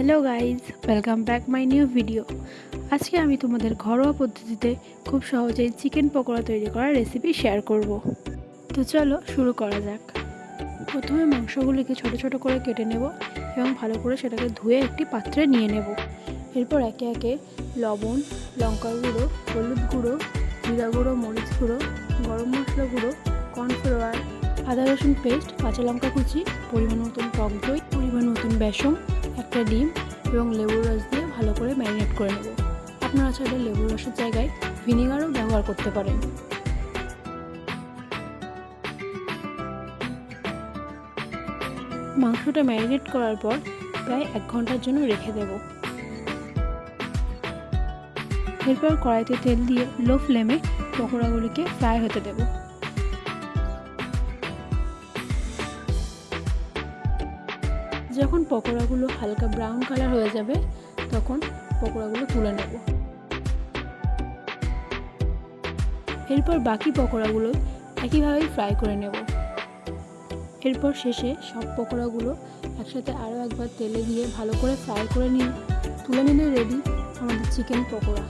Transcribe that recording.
Hello guys, welcome back my new video. আজকে আমি তোমাদের ঘরোয়া পদ্ধতিতে খুব সহজেই চিকেন পকোড়া তৈরি করার রেসিপি শেয়ার করব। তো চলো শুরু করা যাক। প্রথমে মাংসগুলিকে ছোট ছোট করে কেটে নেব এবং ভালো করে সেটাকে ধুয়ে একটি পাত্রে নিয়ে নেব। এরপর একে একে লবণ, লঙ্কা গুঁড়ো, হলুদ গুঁড়ো, জিরা গুঁড়ো, মরিচ গুঁড়ো, গরম মশলা গুঁড়ো, কর্নফ্লাওয়ার, আদা রসুন পেস্ট, কাঁচা লঙ্কা কুচি, পরিমাণ মতন টক দই, পরিমাণ মতন বেসন, একটা ডিম এবং লেবুর রস দিয়ে ভালো করে ম্যারিনেট করে নেব। আপনারা চাইলে লেবুর রসের জায়গায় ভিনেগারও ব্যবহার করতে পারেন। মাংসটা ম্যারিনেট করার পর প্রায় 1 ঘন্টার জন্য রেখে দেব। এরপর কড়াইতে তেল দিয়ে লো ফ্লেমে পকোড়াগুলিকে ফ্রাই হতে দেব। যখন পকোড়াগুলো হালকা ব্রাউন কালার হয়ে যাবে তখন পকোড়াগুলো তুলে নেব। এরপর বাকি পকোড়াগুলো একইভাবেই ফ্রাই করে নেব। এরপর শেষে সব পকোড়াগুলো একসাথে আরও একবার তেলে দিয়ে ভালো করে ফ্রাই করে নিয়ে তুলে নিলে রেডি আমাদের চিকেন পকোড়া।